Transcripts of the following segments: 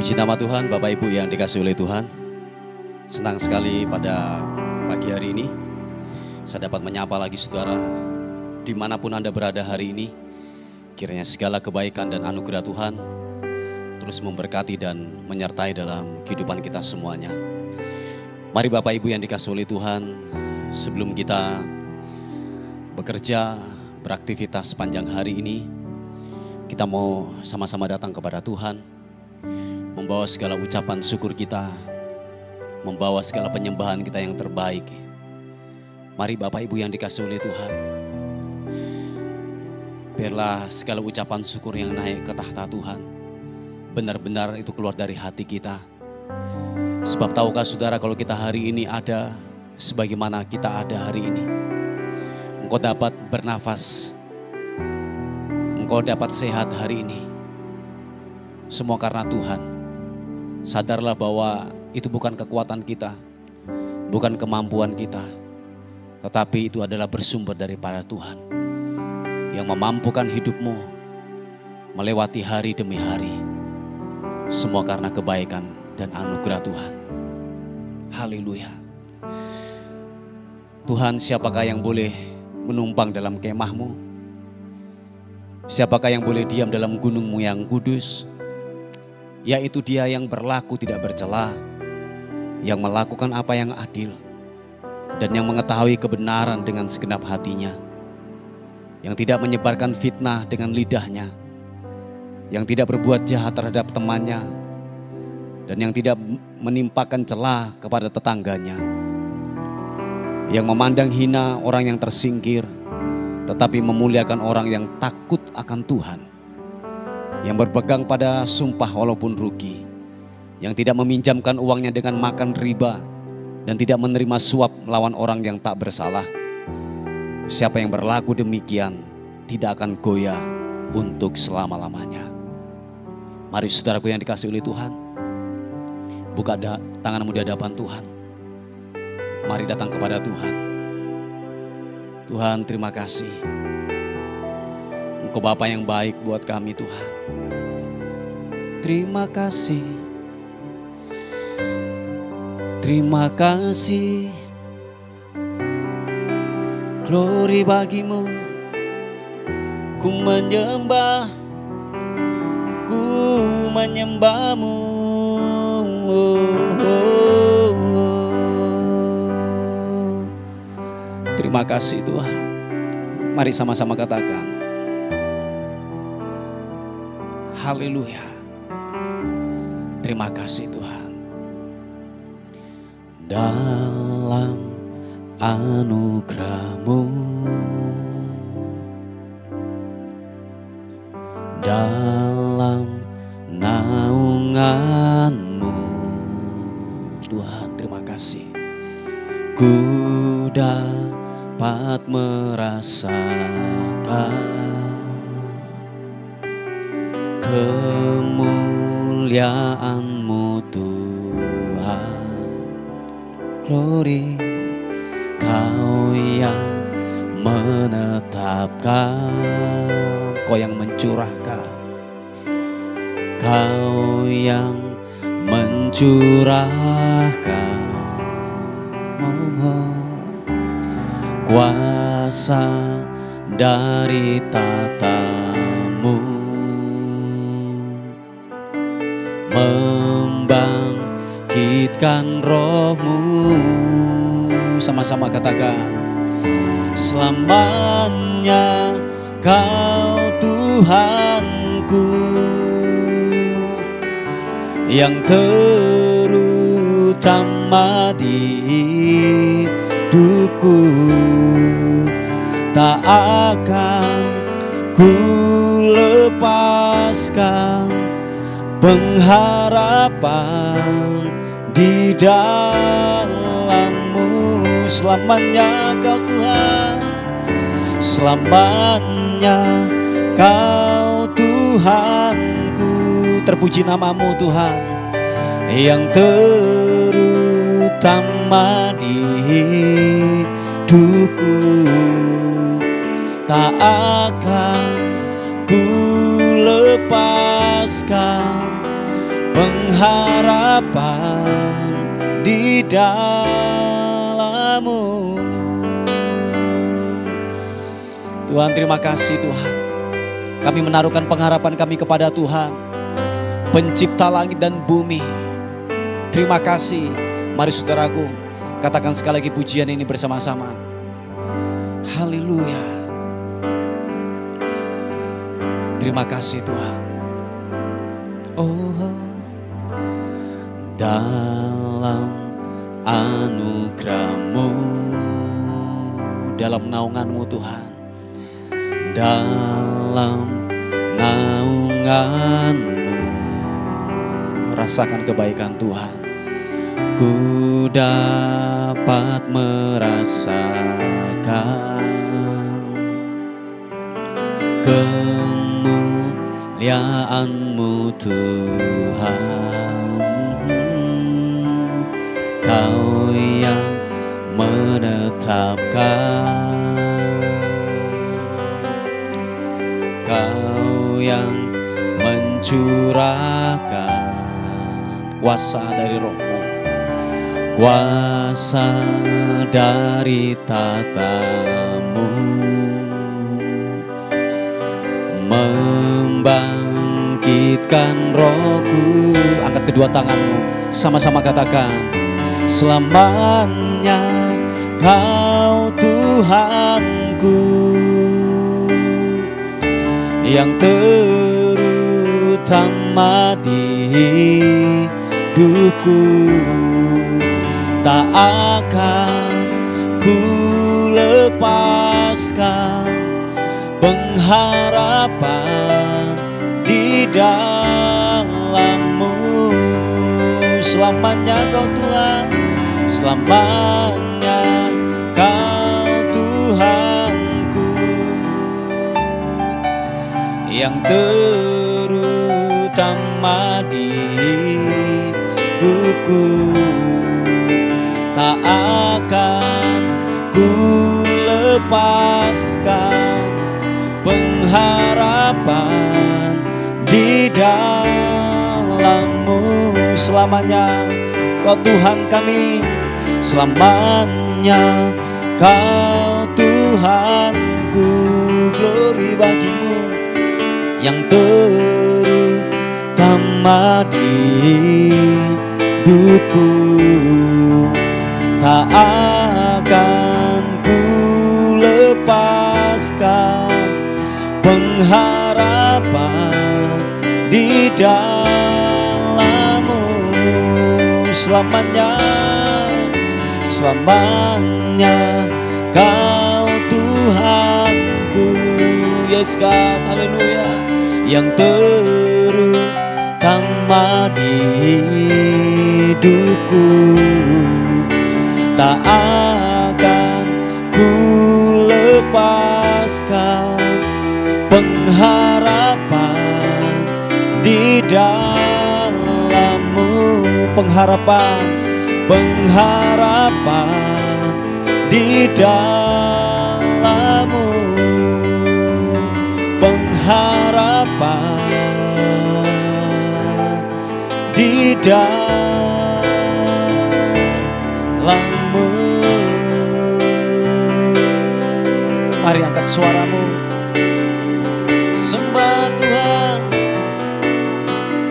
Puji nama Tuhan, Bapak Ibu yang dikasihi oleh Tuhan. Senang sekali pada pagi hari ini saya dapat menyapa lagi saudara dimanapun Anda berada hari ini. Kiranya segala kebaikan dan anugerah Tuhan terus memberkati dan menyertai dalam kehidupan kita semuanya. Mari Bapak Ibu yang dikasihi oleh Tuhan, sebelum kita bekerja, beraktivitas sepanjang hari ini, kita mau sama-sama datang kepada Tuhan, membawa segala ucapan syukur kita, membawa segala penyembahan kita yang terbaik. Mari Bapak Ibu yang dikasihi oleh Tuhan, biarlah segala ucapan syukur yang naik ke tahta Tuhan benar-benar itu keluar dari hati kita. Sebab tahukah saudara, kalau kita hari ini ada sebagaimana kita ada hari ini, engkau dapat bernafas, engkau dapat sehat hari ini, semua karena Tuhan. Sadarlah bahwa itu bukan kekuatan kita, bukan kemampuan kita, tetapi itu adalah bersumber daripada Tuhan yang memampukan hidupmu melewati hari demi hari. Semua karena kebaikan dan anugerah Tuhan. Haleluya. Tuhan, siapakah yang boleh menumpang dalam kemahmu? Siapakah yang boleh diam dalam gunungmu yang kudus? Yaitu dia yang berlaku tidak bercela, yang melakukan apa yang adil, dan yang mengetahui kebenaran dengan segenap hatinya, yang tidak menyebarkan fitnah dengan lidahnya, yang tidak berbuat jahat terhadap temannya, dan yang tidak menimpakan celah kepada tetangganya, yang memandang hina orang yang tersingkir, tetapi memuliakan orang yang takut akan Tuhan, yang berpegang pada sumpah walaupun rugi, yang tidak meminjamkan uangnya dengan makan riba, dan tidak menerima suap melawan orang yang tak bersalah. Siapa yang berlaku demikian tidak akan goyah untuk selama-lamanya. Mari saudaraku yang dikasihi oleh Tuhan, buka tanganmu di hadapan Tuhan. Mari datang kepada Tuhan. Tuhan, terima kasih. Engkau Bapa yang baik buat kami Tuhan. Terima kasih. Terima kasih. Glory bagimu. Ku menyembah. Ku menyembahmu. Terima kasih Tuhan. Mari sama-sama katakan. Haleluya. Terima kasih Tuhan. Dalam anugerah-Mu, dalam naungan-Mu, Tuhan terima kasih. Ku dapat merasakan kemuliaan-Mu Tuhan. Glory, Kau yang menetapkan, Kau yang mencurahkan, Kau yang mencurahkan kuasa dari tatamu, membangkitkan roh-Mu. Sama-sama katakan. Selamanya Kau Tuhanku, yang terutama di hidupku. Tak akan ku lepaskan pengharapan di dalam-Mu. Selamanya Kau Tuhan, selamanya Kau Tuhanku. Terpuji nama-Mu Tuhan, yang terutama di hidupku. Tak akan ku lepaskan pengharapan di dalam-Mu. Tuhan, terima kasih Tuhan. Kami menaruhkan pengharapan kami kepada Tuhan, pencipta langit dan bumi. Terima kasih. Mari saudaraku, katakan sekali lagi pujian ini bersama-sama. Haleluya. Terima kasih Tuhan. Oh, dalam anugerah-Mu, dalam naungan-Mu Tuhan, dalam naungan-Mu, rasakan kebaikan Tuhan. Ku dapat merasakan kemuliaan-Mu Tuhan. Kau yang menetapkan, Kau yang mencurahkan kuasa dari Roh-Mu, kuasa dari tata-Mu, membangkitkan rohku. Angkat kedua tanganmu, sama-sama katakan, selamanya Kau Tuhanku, yang terutama di hidupku. Tak akan ku lepaskan pengharapan di dalam-Mu. Selamanya Kau Tuhan, selamanya Kau Tuhanku, yang terutama di hidupku. Tak akan ku lepaskan pengharapan di dalam-Mu. Selamanya Kau Tuhan kami, selamanya Kau Tuhanku. Glory bagi-Mu, yang terutama di hidupku. Tak akan ku lepaskan pengharapan di dalam-Mu. Selamanya, selamanya Kau Tuhanku. Yes God, haleluya. Yang terutama di hidupku. Tak akan ku lepaskan pengharapan di dalam-Mu. Pengharapan, pengharapan di dalam-Mu. Pengharapan di dalam-Mu. Mari angkat suaramu, sembah Tuhan,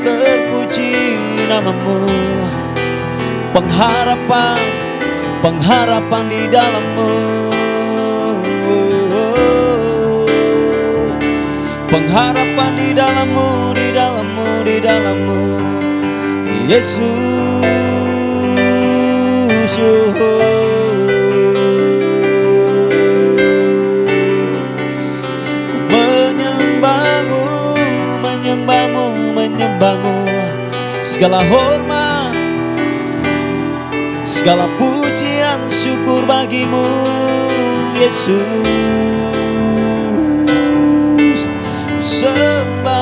terpuji nama-Mu. Pengharapan, pengharapan di dalam-Mu. Pengharapan di dalam-Mu, di dalam-Mu, di dalam-Mu, Yesus. Menyembah-Mu, menyembah-Mu, menyembah-Mu. Segala hormat, segala pujian, syukur bagi-Mu, Yesus. Sembah,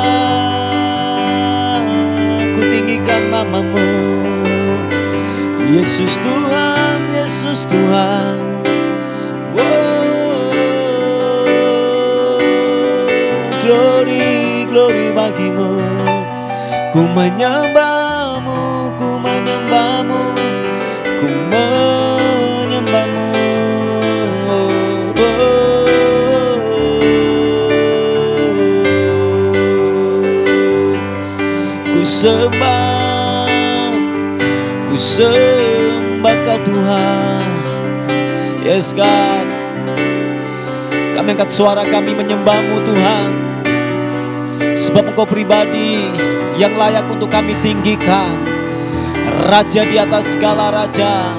ku tinggikan nama-Mu, Yesus Tuhan, Yesus Tuhan. Glory, glory bagi-Mu. Ku menyembah, menyembahmu, ku menyembahmu, ku menyembahmu. Ku sembah Kau Tuhan. Yes God, kami angkat suara kami menyembahmu Tuhan, sebab Engkau pribadi yang layak untuk kami tinggikan. Raja di atas segala raja,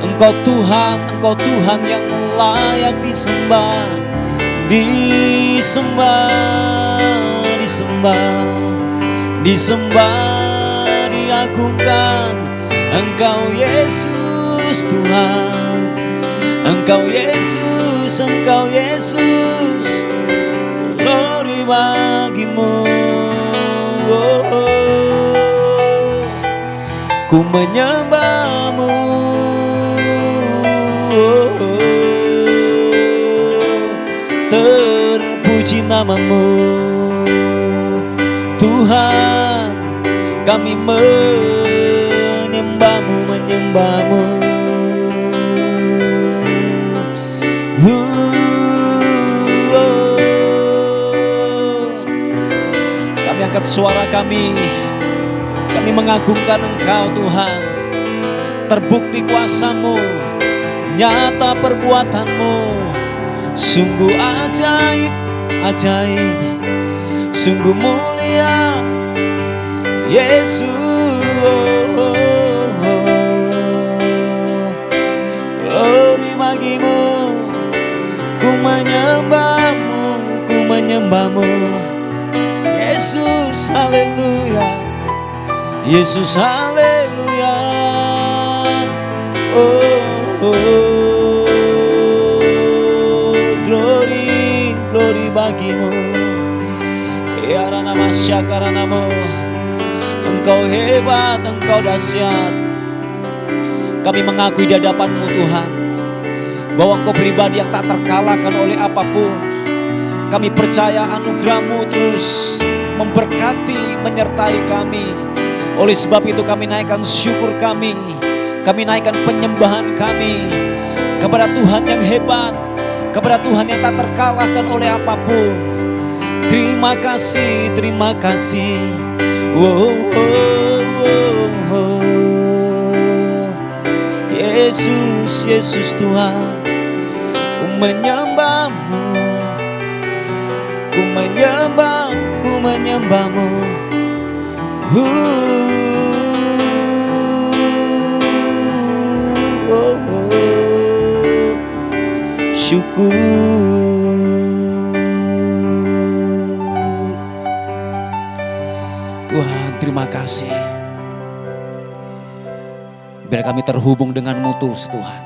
Engkau Tuhan yang layak disembah, diagungkan. Engkau Yesus Tuhan, Engkau Yesus, glory bagimu. Ku menyembahmu, terpuji namamu Tuhan. Kami menyembahmu. Kami angkat suara kami mengagungkan Engkau Tuhan. Terbukti kuasa-Mu, nyata perbuatan-Mu, sungguh ajaib, sungguh mulia Yesus. Glory bagimu, ku menyembahmu Yesus, haleluya, Yesus, haleluya. Glory bagimu. Ya Rana Masyakaranamu, Engkau hebat, Engkau dahsyat. Kami mengakui di hadapan-Mu Tuhan, bahwa Engkau pribadi yang tak terkalahkan oleh apapun. Kami percaya anugerah-Mu terus memberkati, menyertai kami. Oleh sebab itu kami naikkan syukur kami naikkan penyembahan kami kepada Tuhan yang hebat, kepada Tuhan yang tak terkalahkan oleh apapun. Terima kasih. Yesus Tuhan, ku menyembahmu, ku menyembahmu. Syukur. Tuhan, terima kasih. Biar kami terhubung dengan-Mu terus Tuhan.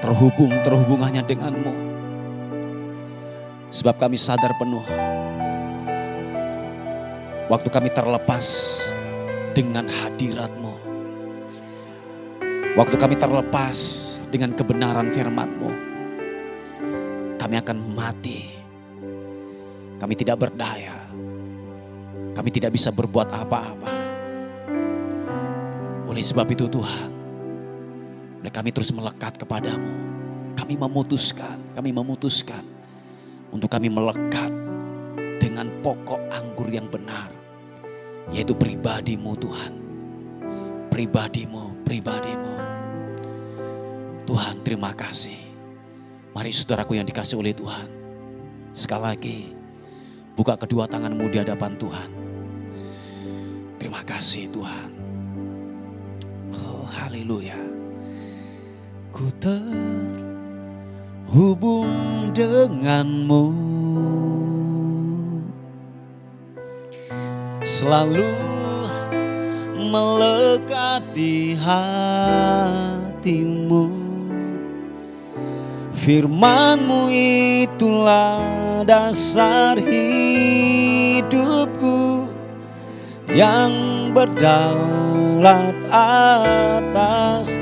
Terhubung hanya dengan-Mu. Sebab kami sadar penuh, waktu kami terlepas dengan hadirat-Mu, waktu kami terlepas dengan kebenaran firman-Mu, kami akan mati. Kami tidak berdaya. Kami tidak bisa berbuat apa-apa. Oleh sebab itu Tuhan, kami terus melekat kepadamu. Kami memutuskan untuk kami melekat dengan pokok anggur yang benar, yaitu pribadi-Mu Tuhan. Pribadi-Mu. Tuhan, terima kasih. Mari saudaraku yang dikasih oleh Tuhan, sekali lagi buka kedua tangan-Mu di hadapan Tuhan. Terima kasih Tuhan. Oh, haleluya. Ku terhubung dengan-Mu, selalu melekat di hati-Mu. Firman-Mu itulah dasar hidupku yang berdaulat atasku.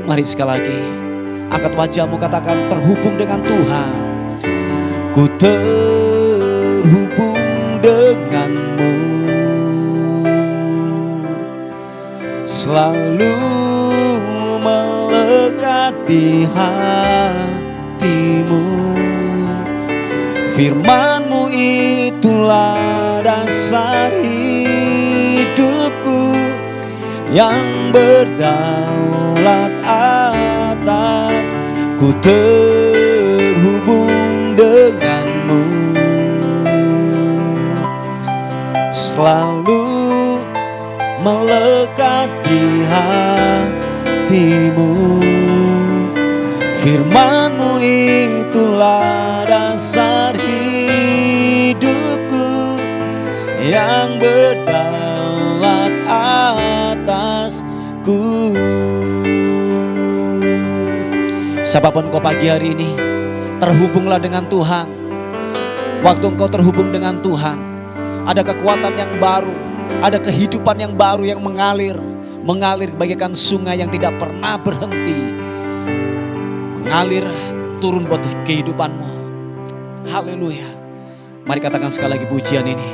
Mari sekali lagi, angkat wajahmu, katakan terhubung dengan Tuhan. Ku terhubung denganmu, selalu melekat di hatimu. Firman-Mu itulah dasar hidupku, yang berdaulat atas ku terhubung denganmu, selalu melekat di hatimu. Firman-Mu itulah dasar hidupku, yang berdaulat atasku. Siapapun kau pagi hari ini, terhubunglah dengan Tuhan. Waktu engkau terhubung dengan Tuhan, ada kekuatan yang baru, ada kehidupan yang baru yang mengalir bagaikan sungai yang tidak pernah berhenti, mengalir turun buat kehidupanmu. Haleluya. Mari katakan sekali lagi pujian ini.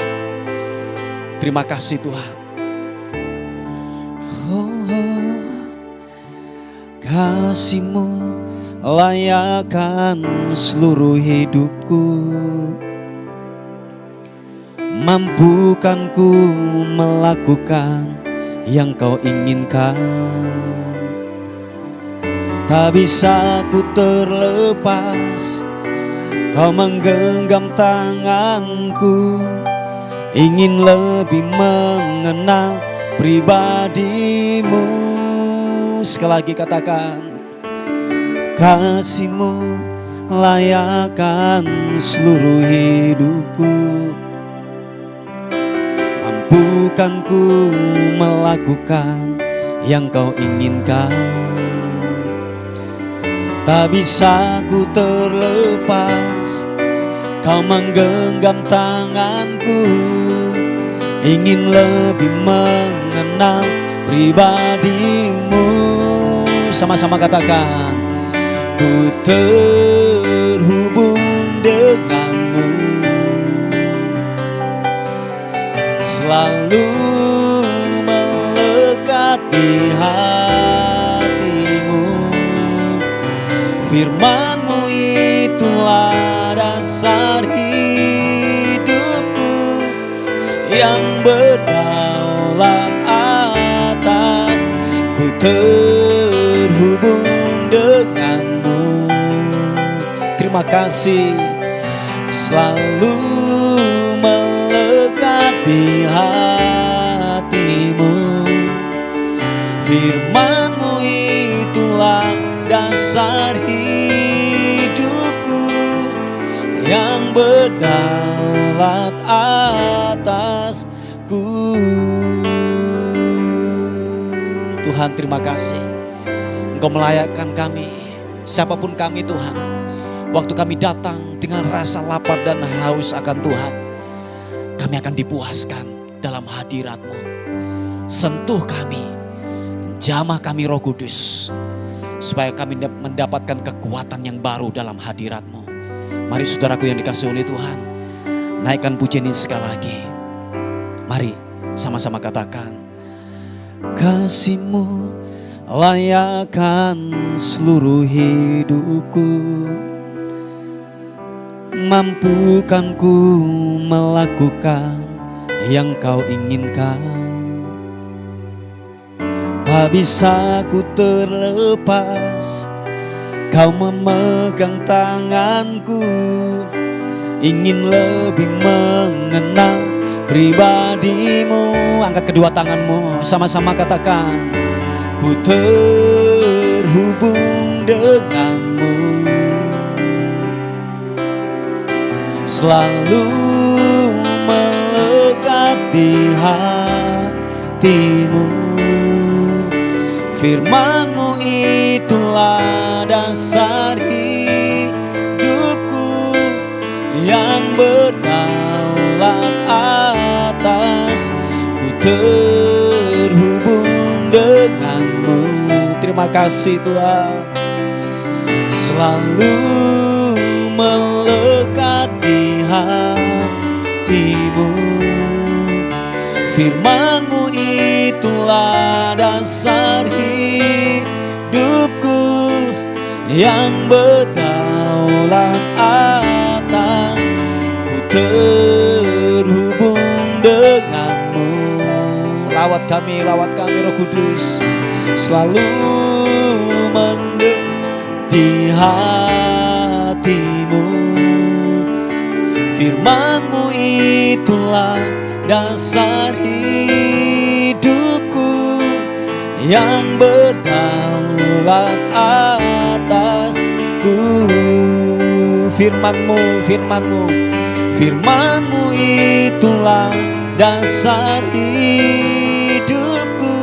Terima kasih Tuhan. Kasih-Mu layakkan seluruh hidupku, mampukan ku melakukan yang Kau inginkan. Tak bisa ku terlepas, Kau menggenggam tanganku, ingin lebih mengenal pribadi-Mu. Sekali lagi katakan, kasih-Mu layakkan seluruh hidupku, mampukan ku melakukan yang Kau inginkan. Tak bisa ku terlepas, Kau menggenggam tanganku, ingin lebih mengenal pribadi-Mu. Sama-sama katakan, ku terhubung denganmu, selalu melekat di hatimu. Firman-Mu itulah dasar hidupku, yang berdaulat atas ku terhubung denganmu. Terima kasih, selalu melekat di hatimu. Firman-Mu itulah dasar hidupku, yang berdaulat atasku. Tuhan, terima kasih, Engkau melayakkan kami, siapapun kami Tuhan. Waktu kami datang dengan rasa lapar dan haus akan Tuhan, kami akan dipuaskan dalam hadirat-Mu. Sentuh kami, jamah kami Roh Kudus, supaya kami mendapatkan kekuatan yang baru dalam hadirat-Mu. Mari saudaraku yang dikasihi oleh Tuhan, naikkan pujian ini sekali lagi. Mari sama-sama katakan, kasih-Mu layakkan seluruh hidupku, mampukan ku melakukan yang Kau inginkan. Tak bisa ku terlepas, Kau memegang tanganku, ingin lebih mengenal pribadi-Mu. Angkat kedua tanganmu, sama-sama katakan, ku terhubung denganmu, selalu melekat di hatimu. Firman-Mu itulah dasar hidupku, yang berdaulat atas ku terhubung denganmu. Terima kasih Tuhan, selalu melekat di hatimu. Firman-Mu itulah dasar hidupku, yang berdaulat atas. Ku terhubung dengan-Mu. Lawat kami Roh Kudus, selalu mendekat di hati-Mu. Firman-Mu itulah dasar hidupku, yang berdaulat atasku. Firman-Mu itulah dasar hidupku,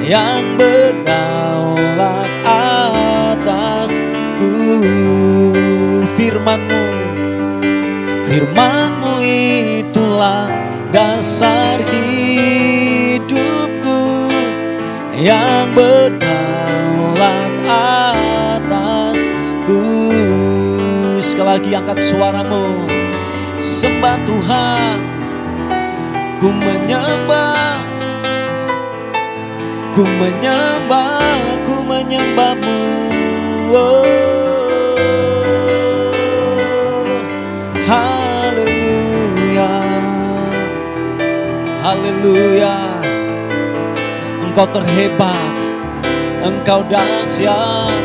yang berdaulat atasku. Firman-Mu itulah dasar hidupku, yang berdaulat atasku. Sekali lagi angkat suaramu, sembah Tuhan. Ku menyembah-Mu. Oh, haleluya, haleluya. Engkau terhebat, Engkau dahsyat,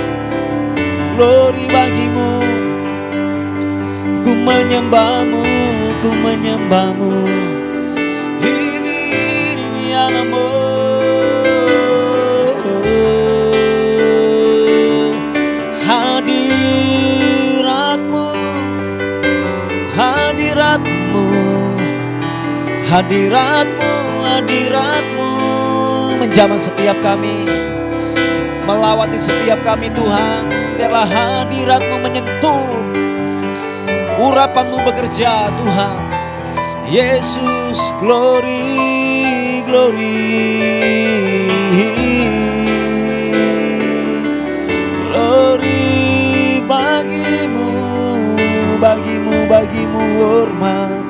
glory bagi-Mu. Ku menyembah-Mu. Hadirat-Mu menjamah setiap kami, melawati setiap kami Tuhan. Biarlah hadirat-Mu menyentuh, urapan-Mu bekerja Tuhan. Yesus, glory, glory, glory bagimu hormat.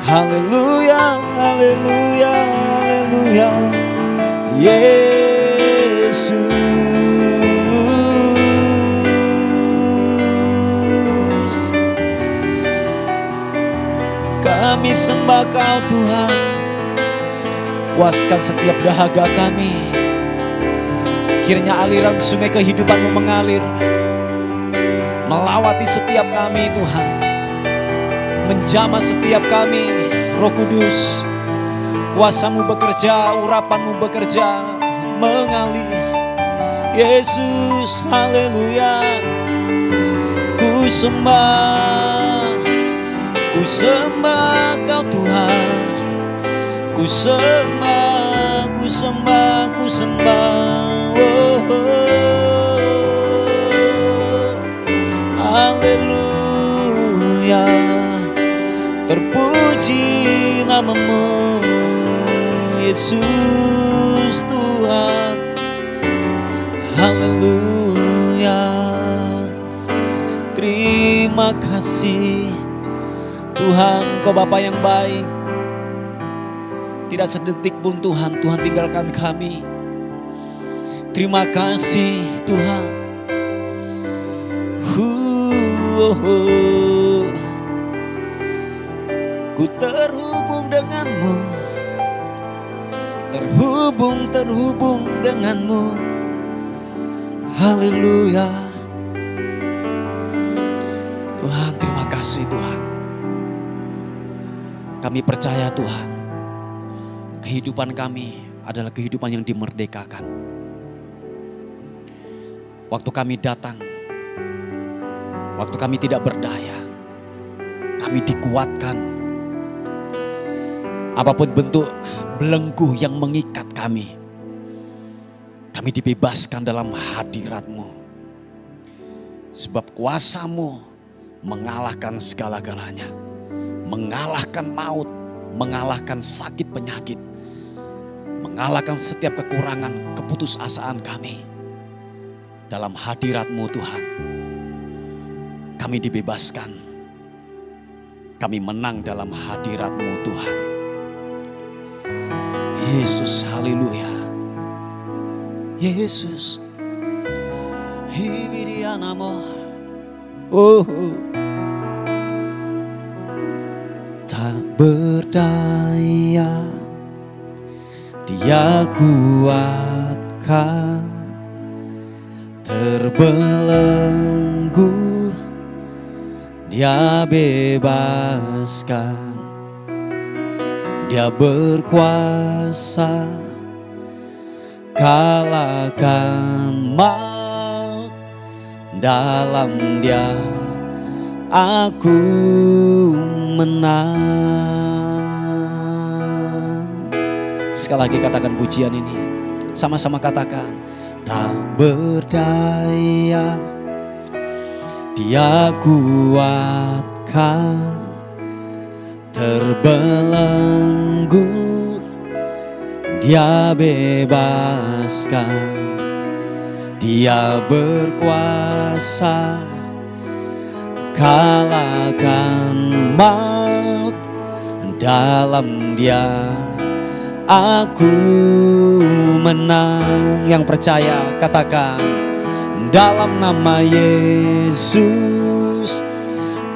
Haleluya, haleluya, haleluya, Yesus. Kami sembah Kau Tuhan, puaskan setiap dahaga kami. Kiranya aliran sungai kehidupan-Mu mengalir, melawati setiap kami Tuhan, menjamah setiap kami. Roh Kudus, kuasa-Mu bekerja, urapan-Mu bekerja, mengalir. Yesus, haleluya. Ku sembah Kau Tuhan. Ku sembah. Oh, haleluya. Terpuji nama-Mu, Yesus Tuhan. Haleluya. Terima kasih Tuhan, Kau Bapa yang baik. Tidak sedetik pun Tuhan tinggalkan kami. Terima kasih Tuhan. Ku terhubung dengan-Mu, terhubung dengan-Mu. Haleluya. Tuhan, terima kasih Tuhan. Kami percaya Tuhan, kehidupan kami adalah kehidupan yang dimerdekakan. Waktu kami datang, waktu kami tidak berdaya, kami dikuatkan. Apapun bentuk belenggu yang mengikat kami dibebaskan dalam hadirat-Mu. Sebab kuasa-Mu mengalahkan segala-galanya, mengalahkan maut, mengalahkan sakit penyakit, mengalahkan setiap kekurangan, keputusasaan kami. Dalam hadirat-Mu Tuhan, kami dibebaskan, kami menang dalam hadirat-Mu Tuhan. Yesus, haleluya. Yesus, hibirianamo. Oh, tak berdaya Dia kuatkan, terbelenggu Dia bebaskan, Dia berkuasa kalahkan maut, dalam Dia aku menang. Sekali lagi katakan pujian ini, sama-sama katakan. Tak berdaya Dia kuatkan, terbelenggu Dia bebaskan, Dia berkuasa kalahkan maut, dalam Dia aku menang. Yang percaya katakan, dalam nama Yesus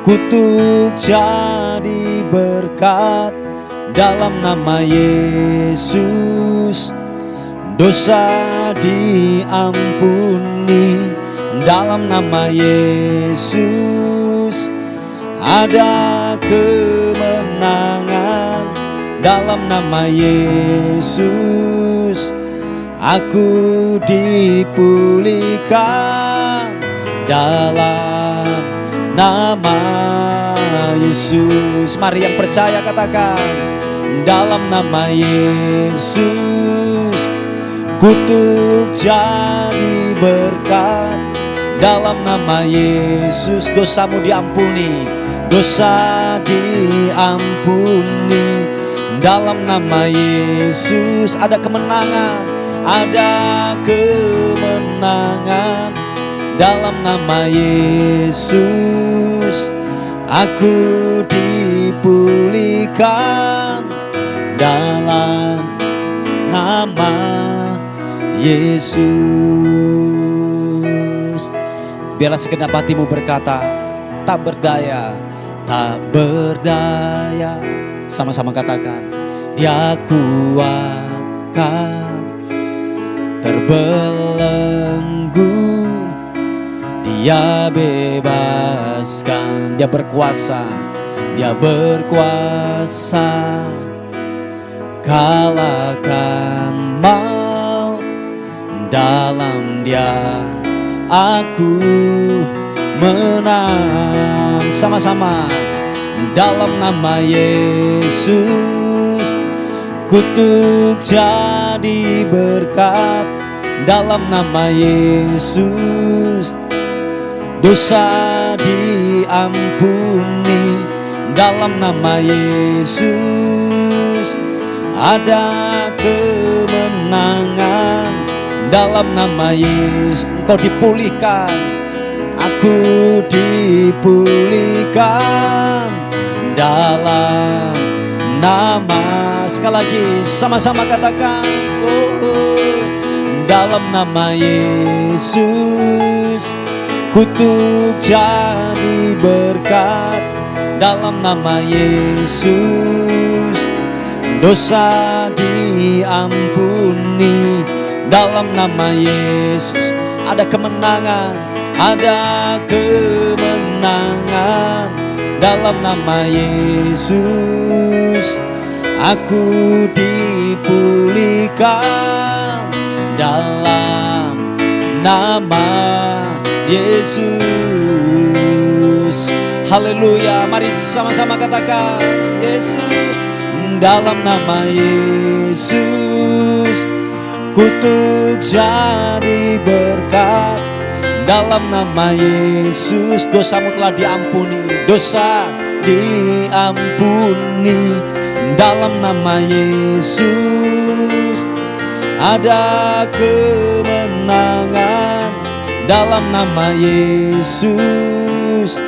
kutuk jadi berkat, dalam nama Yesus dosa diampuni, dalam nama Yesus ada kemenangan, dalam nama Yesus aku dipulihkan, dalam nama Yesus. Mari yang percaya katakan, dalam nama Yesus kutuk jadi berkat, dalam nama Yesus dosamu diampuni, dosa diampuni, dalam nama Yesus ada kemenangan, ada kemenangan, dalam nama Yesus aku dipulihkan, dalam nama Yesus. Biarlah segenap hatimu berkata, tak berdaya, tak berdaya. Sama-sama katakan, Dia kuatkan, terbelenggu Dia bebaskan, Dia berkuasa, Dia berkuasa kalahkan maut, dalam Dia aku menang. Sama-sama, dalam nama Yesus kutuk jadi berkat, dalam nama Yesus dosa diampuni, dalam nama Yesus ada kemenangan, dalam nama Yesus engkau dipulihkan, aku dipulihkan, dalam nama. Sekali lagi sama-sama katakan, dalam nama Yesus kutuk jadi berkat, dalam nama Yesus dosa diampuni, dalam nama Yesus ada kemenangan, ada kemenangan, dalam nama Yesus aku dipulihkan, dalam nama Yesus. Haleluya, mari sama-sama katakan, Yesus, dalam nama Yesus kutuk jadi berkat, dalam nama Yesus dosamu telah diampuni, dosa diampuni, dalam nama Yesus ada kemenangan, dalam nama Yesus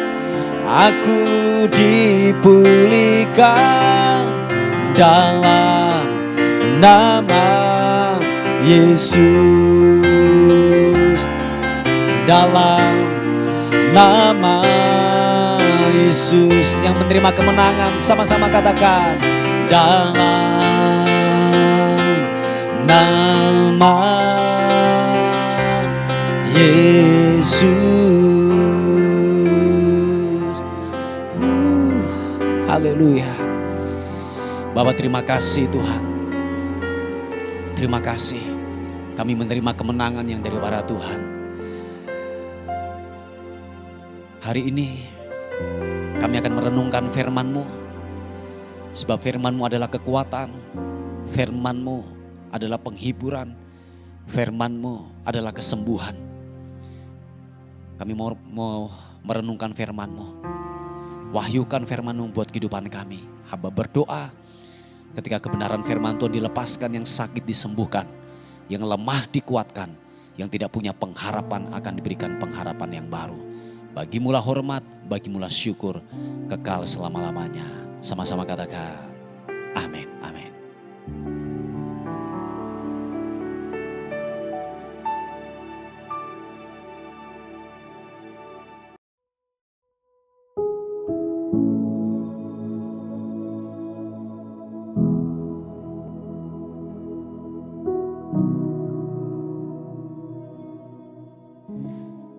aku dipulihkan, dalam nama Yesus, dalam nama Yesus yang menerima kemenangan. Sama-sama katakan, dalam nama Yesus. Haleluya. Bapak, terima kasih Tuhan. Terima kasih kami menerima kemenangan yang daripada Tuhan. Hari ini kami akan merenungkan firman-Mu. Sebab firman-Mu adalah kekuatan, firman-Mu adalah penghiburan, firman-Mu adalah kesembuhan. Kami mau merenungkan firman-Mu. Wahyukan firman-Mu buat kehidupan kami. Hamba berdoa ketika kebenaran firman Tuhan dilepaskan, yang sakit disembuhkan, yang lemah dikuatkan, yang tidak punya pengharapan akan diberikan pengharapan yang baru. Bagimulah hormat, bagimulah syukur, kekal selama-lamanya. Sama-sama katakan, amin, amin.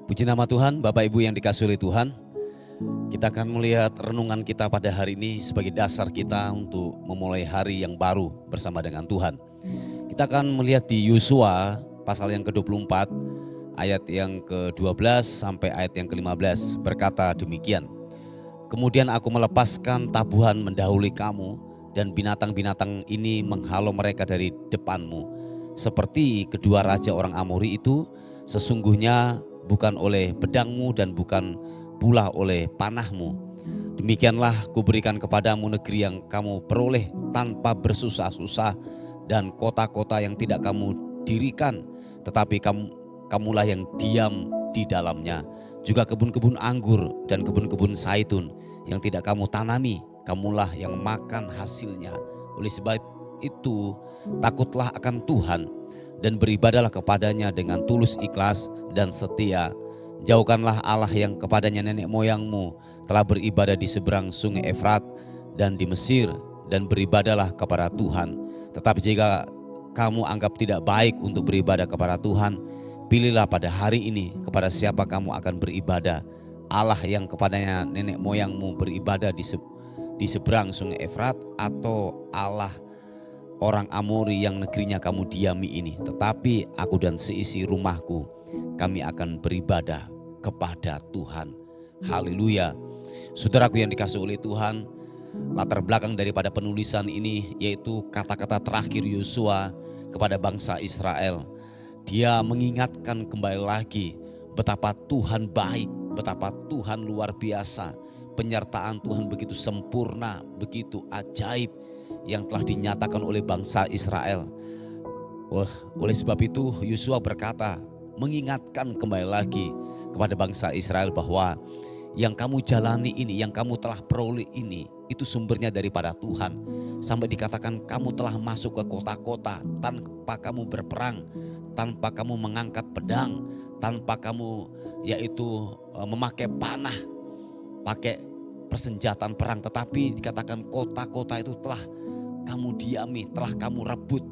Puji nama Tuhan, Bapak Ibu yang dikasihi oleh Tuhan. Kita akan melihat renungan kita pada hari ini sebagai dasar kita untuk memulai hari yang baru bersama dengan Tuhan. Kita akan melihat di Yosua pasal yang ke-24 ayat yang ke-12 sampai ayat yang ke-15 berkata demikian. Kemudian aku melepaskan tabuhan mendahului kamu, dan binatang-binatang ini menghalau mereka dari depanmu. Seperti kedua raja orang Amori itu, sesungguhnya bukan oleh pedangmu dan bukan pula oleh panahmu. Demikianlah kuberikan kepadamu negeri yang kamu peroleh tanpa bersusah-susah, dan kota-kota yang tidak kamu dirikan, tetapi kamulah yang diam di dalamnya. Juga kebun-kebun anggur dan kebun-kebun zaitun yang tidak kamu tanami, kamulah yang makan hasilnya. Oleh sebab itu takutlah akan Tuhan dan beribadalah kepadanya dengan tulus ikhlas dan setia. Jauhkanlah Allah yang kepadanya nenek moyangmu telah beribadah di seberang sungai Efrat dan di Mesir, dan beribadalah kepada Tuhan. Tetapi jika kamu anggap tidak baik untuk beribadah kepada Tuhan, pilihlah pada hari ini kepada siapa kamu akan beribadah. Allah yang kepadanya nenek moyangmu beribadah di seberang sungai Efrat, atau Allah orang Amori yang negerinya kamu diami ini. Tetapi aku dan seisi rumahku, kami akan beribadah kepada Tuhan. Haleluya. Saudaraku yang dikasihi oleh Tuhan, latar belakang daripada penulisan ini yaitu kata-kata terakhir Yosua kepada bangsa Israel. Dia mengingatkan kembali lagi betapa Tuhan baik, betapa Tuhan luar biasa. Penyertaan Tuhan begitu sempurna, begitu ajaib yang telah dinyatakan oleh bangsa Israel. Oleh sebab itu Yosua berkata, mengingatkan kembali lagi kepada bangsa Israel bahwa yang kamu jalani ini, yang kamu telah peroleh ini, itu sumbernya daripada Tuhan. Sampai dikatakan kamu telah masuk ke kota-kota tanpa kamu berperang, tanpa kamu mengangkat pedang, tanpa kamu memakai panah, pakai persenjataan perang. Tetapi dikatakan kota-kota itu telah kamu diami, telah kamu rebut.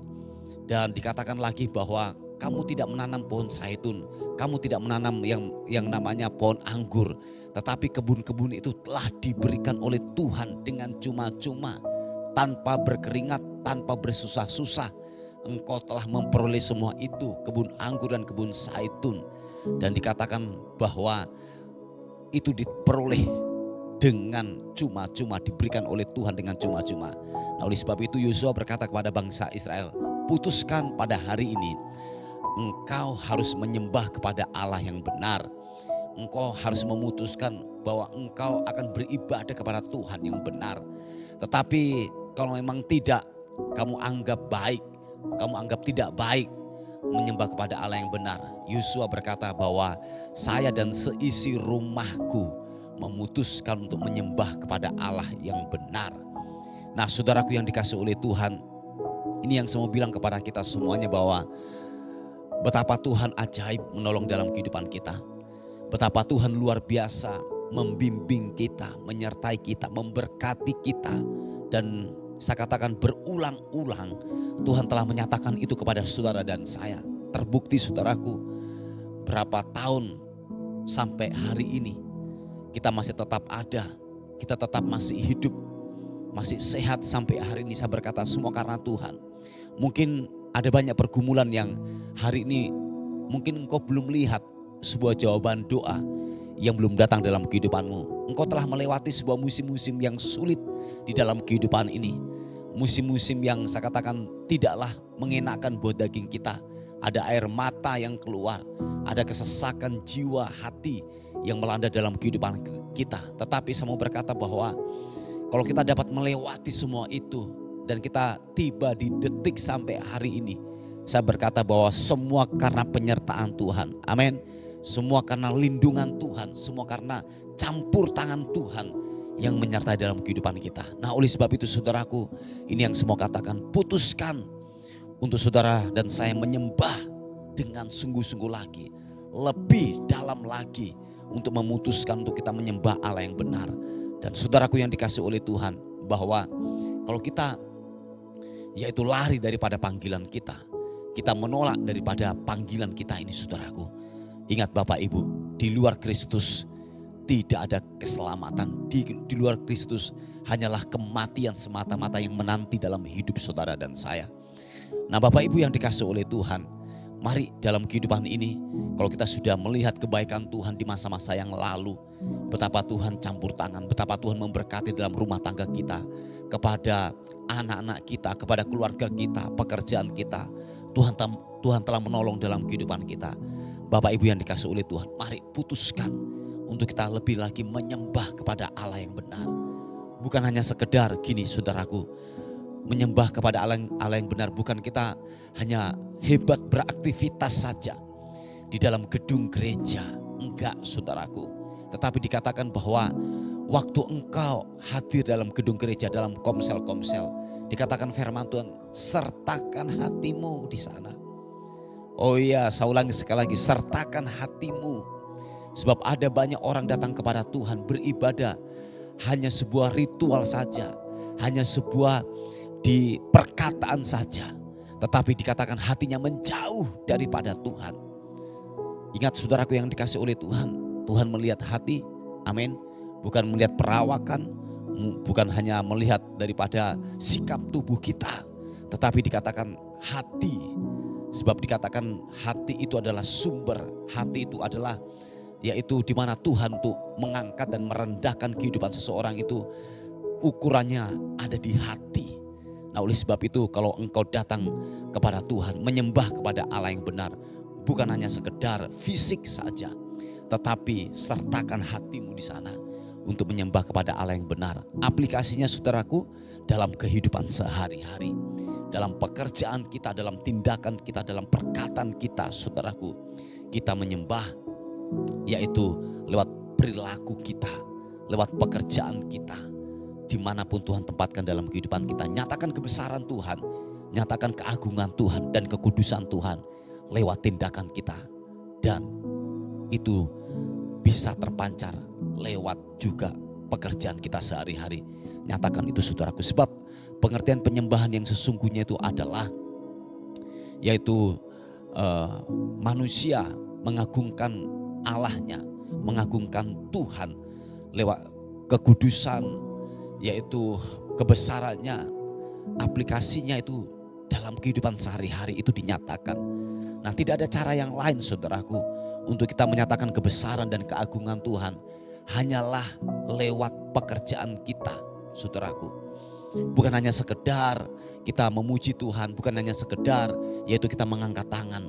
Dan dikatakan lagi bahwa kamu tidak menanam pohon zaitun, kamu tidak menanam yang namanya pohon anggur, tetapi kebun-kebun itu telah diberikan oleh Tuhan dengan cuma-cuma, tanpa berkeringat, tanpa bersusah-susah. Engkau telah memperoleh semua itu, kebun anggur dan kebun zaitun. Dan dikatakan bahwa itu diperoleh dengan cuma-cuma, diberikan oleh Tuhan dengan cuma-cuma. Nah, oleh sebab itu Yosua berkata kepada bangsa Israel, putuskan pada hari ini, engkau harus menyembah kepada Allah yang benar. Engkau harus memutuskan bahwa engkau akan beribadah kepada Tuhan yang benar. Tetapi kalau memang tidak, kamu anggap baik, kamu anggap tidak baik menyembah kepada Allah yang benar, Yosua berkata bahwa saya dan seisi rumahku memutuskan untuk menyembah kepada Allah yang benar. Nah, saudaraku yang dikasihi oleh Tuhan, Ini yang saya mau bilang kepada kita semuanya bahwa betapa Tuhan ajaib menolong dalam kehidupan kita. Betapa Tuhan luar biasa membimbing kita, menyertai kita, memberkati kita. Dan saya katakan berulang-ulang Tuhan telah menyatakan itu kepada saudara dan saya. Terbukti saudaraku, berapa tahun sampai hari ini kita masih tetap ada, kita tetap masih hidup, masih sehat sampai hari ini. Saya berkata semua karena Tuhan. Mungkin ada banyak pergumulan yang hari ini mungkin engkau belum lihat sebuah jawaban doa yang belum datang dalam kehidupanmu. Engkau telah melewati sebuah musim-musim yang sulit di dalam kehidupan ini. Musim-musim yang saya katakan tidaklah mengenakan buat daging kita. Ada air mata yang keluar, ada kesesakan jiwa hati yang melanda dalam kehidupan kita. Tetapi saya mau berkata bahwa kalau kita dapat melewati semua itu dan kita tiba di detik sampai hari ini, saya berkata bahwa semua karena penyertaan Tuhan. Amin. Semua karena lindungan Tuhan, semua karena campur tangan Tuhan yang menyertai dalam kehidupan kita. Nah, oleh sebab itu saudaraku, ini yang saya mau katakan, putuskan untuk saudara dan saya menyembah dengan sungguh-sungguh lagi, lebih dalam lagi untuk memutuskan untuk kita menyembah Allah yang benar. Dan saudaraku yang dikasih oleh Tuhan, bahwa kalau kita yaitu lari daripada panggilan kita menolak daripada panggilan kita ini saudaraku. Ingat Bapak Ibu, di luar Kristus tidak ada keselamatan. Di luar Kristus hanyalah kematian semata-mata yang menanti dalam hidup saudara dan saya. Nah Bapak Ibu yang dikasih oleh Tuhan, mari dalam kehidupan ini, kalau kita sudah melihat kebaikan Tuhan di masa-masa yang lalu, betapa Tuhan campur tangan, betapa Tuhan memberkati dalam rumah tangga kita, kepada anak-anak kita, kepada keluarga kita, pekerjaan kita. Tuhan telah menolong dalam kehidupan kita. Bapak Ibu yang dikasih oleh Tuhan, mari putuskan untuk kita lebih lagi menyembah kepada Allah yang benar. Bukan hanya sekedar gini saudaraku, menyembah kepada Allah yang benar, bukan kita hanya hebat beraktivitas saja di dalam gedung gereja. Enggak saudaraku, tetapi dikatakan bahwa waktu engkau hadir dalam gedung gereja, dalam komsel-komsel, dikatakan firman Tuhan, sertakan hatimu di sana. Oh iya, saya ulangi sekali lagi, sertakan hatimu. Sebab ada banyak orang datang kepada Tuhan beribadah hanya sebuah ritual saja, hanya sebuah di perkataan saja, tetapi dikatakan hatinya menjauh daripada Tuhan. Ingat saudaraku yang dikasih oleh Tuhan, Tuhan melihat hati, amin. Bukan melihat perawakan, bukan hanya melihat daripada sikap tubuh kita, tetapi dikatakan hati. Sebab dikatakan hati itu adalah sumber, hati itu adalah yaitu di mana Tuhan tuh mengangkat dan merendahkan kehidupan seseorang itu ukurannya ada di hati. Nah oleh sebab itu kalau engkau datang kepada Tuhan, menyembah kepada Allah yang benar, bukan hanya sekedar fisik saja, tetapi sertakan hatimu di sana untuk menyembah kepada Allah yang benar. Aplikasinya saudaraku dalam kehidupan sehari-hari, dalam pekerjaan kita, dalam tindakan kita, dalam perkataan kita saudaraku, kita menyembah yaitu lewat perilaku kita, lewat pekerjaan kita, dimanapun Tuhan tempatkan dalam kehidupan kita. Nyatakan kebesaran Tuhan, nyatakan keagungan Tuhan dan kekudusan Tuhan lewat tindakan kita. Dan itu bisa terpancar lewat juga pekerjaan kita sehari-hari. Nyatakan itu saudaraku, sebab pengertian penyembahan yang sesungguhnya itu adalah yaitu manusia mengagungkan Allahnya, mengagungkan Tuhan lewat kekudusan, yaitu kebesarannya. Aplikasinya itu dalam kehidupan sehari-hari itu dinyatakan. Nah tidak ada cara yang lain saudaraku untuk kita menyatakan kebesaran dan keagungan Tuhan, hanyalah lewat pekerjaan kita saudaraku. Bukan hanya sekedar kita memuji Tuhan, bukan hanya sekedar yaitu kita mengangkat tangan,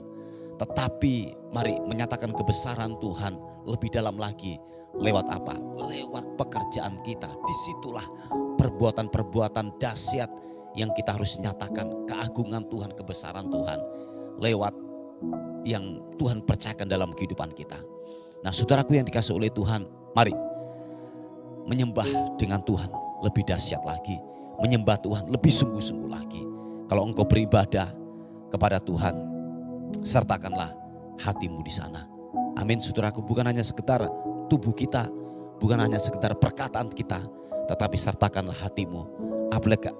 tetapi mari menyatakan kebesaran Tuhan lebih dalam lagi. Lewat apa? Lewat pekerjaan kita. Disitulah perbuatan-perbuatan dahsyat yang kita harus nyatakan keagungan Tuhan, kebesaran Tuhan. Lewat yang Tuhan percayakan dalam kehidupan kita. Nah saudaraku yang dikasih oleh Tuhan, mari menyembah dengan Tuhan lebih dahsyat lagi. Menyembah Tuhan lebih sungguh-sungguh lagi. Kalau engkau beribadah kepada Tuhan, sertakanlah hatimu di sana. Amin, saudaraku. Bukan hanya sekedar tubuh kita, bukan hanya sekedar perkataan kita, tetapi sertakanlah hatimu.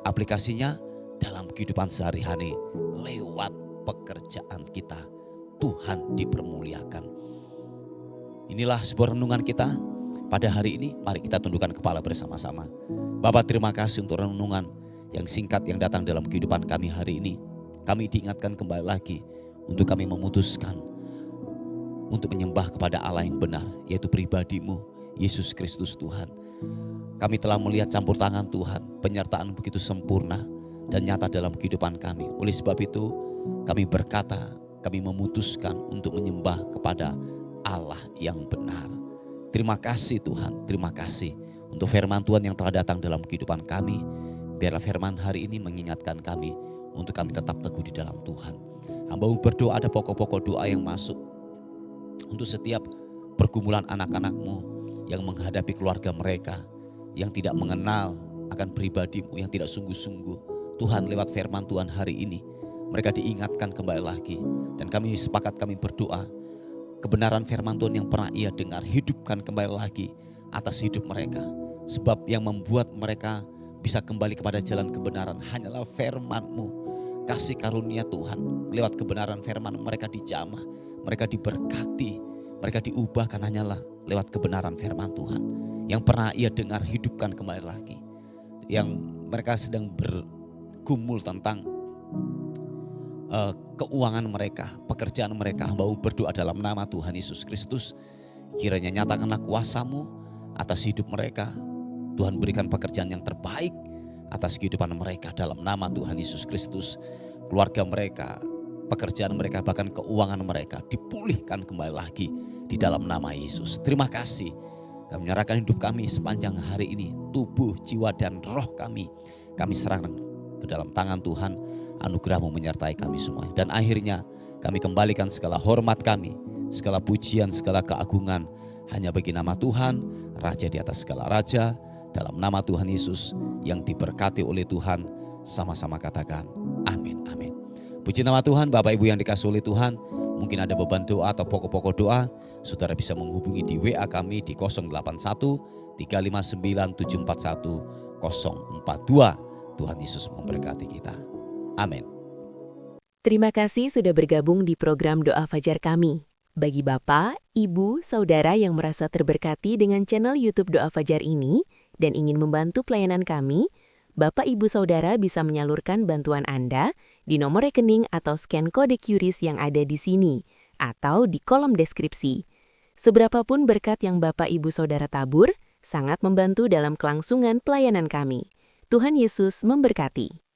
Aplikasinya dalam kehidupan sehari-hari, lewat pekerjaan kita, Tuhan dipermuliakan. Inilah sebuah renungan kita pada hari ini. Mari kita tundukkan kepala bersama-sama. Bapa, terima kasih untuk renungan yang singkat yang datang dalam kehidupan kami hari ini. Kami diingatkan kembali lagi untuk kami memutuskan untuk menyembah kepada Allah yang benar, yaitu pribadi-Mu, Yesus Kristus Tuhan. Kami telah melihat campur tangan Tuhan, penyertaan begitu sempurna dan nyata dalam kehidupan kami. Oleh sebab itu kami berkata, kami memutuskan untuk menyembah kepada Allah yang benar. Terima kasih Tuhan, terima kasih untuk firman Tuhan yang telah datang dalam kehidupan kami. Biarlah firman hari ini mengingatkan kami untuk kami tetap teguh di dalam Tuhan. Hamba-Mu berdoa, ada pokok-pokok doa yang masuk untuk setiap pergumulan anak-anak-Mu yang menghadapi keluarga mereka, yang tidak mengenal akan pribadi-Mu, yang tidak sungguh-sungguh. Tuhan, lewat firman Tuhan hari ini, mereka diingatkan kembali lagi. Dan kami sepakat, kami berdoa, kebenaran firman Tuhan yang pernah ia dengar, hidupkan kembali lagi atas hidup mereka. Sebab yang membuat mereka bisa kembali kepada jalan kebenaran hanyalah firman-Mu. Kasih karunia Tuhan, lewat kebenaran firman mereka dijamah, mereka diberkati, mereka diubahkan hanyalah lewat kebenaran firman Tuhan. Yang pernah ia dengar, hidupkan kembali lagi. Yang mereka sedang bergumul tentang keuangan mereka, pekerjaan mereka, hamba-Mu berdoa dalam nama Tuhan Yesus Kristus, kiranya nyatakanlah kuasa-Mu atas hidup mereka. Tuhan, berikan pekerjaan yang terbaik atas kehidupan mereka dalam nama Tuhan Yesus Kristus. Keluarga mereka, pekerjaan mereka, bahkan keuangan mereka dipulihkan kembali lagi di dalam nama Yesus. Terima kasih. Kami menyerahkan hidup kami sepanjang hari ini, tubuh, jiwa, dan roh kami serahkan ke dalam tangan Tuhan. Anugerah-Mu menyertai kami semua. Dan akhirnya kami kembalikan segala hormat kami, segala pujian, segala keagungan hanya bagi nama Tuhan, Raja di atas segala raja. Dalam nama Tuhan Yesus yang diberkati oleh Tuhan, sama-sama katakan amin, amin. Puji nama Tuhan. Bapak Ibu yang dikasihi oleh Tuhan, mungkin ada beban doa atau pokok-pokok doa, saudara bisa menghubungi di WA kami di 081 359 741 042. Tuhan Yesus memberkati kita. Amin. Terima kasih sudah bergabung di program Doa Fajar kami. Bagi Bapak, Ibu, Saudara yang merasa terberkati dengan channel YouTube Doa Fajar ini dan ingin membantu pelayanan kami, Bapak Ibu Saudara bisa menyalurkan bantuan Anda di nomor rekening atau scan kode QRIS yang ada di sini atau di kolom deskripsi. Seberapapun berkat yang Bapak Ibu Saudara tabur, sangat membantu dalam kelangsungan pelayanan kami. Tuhan Yesus memberkati.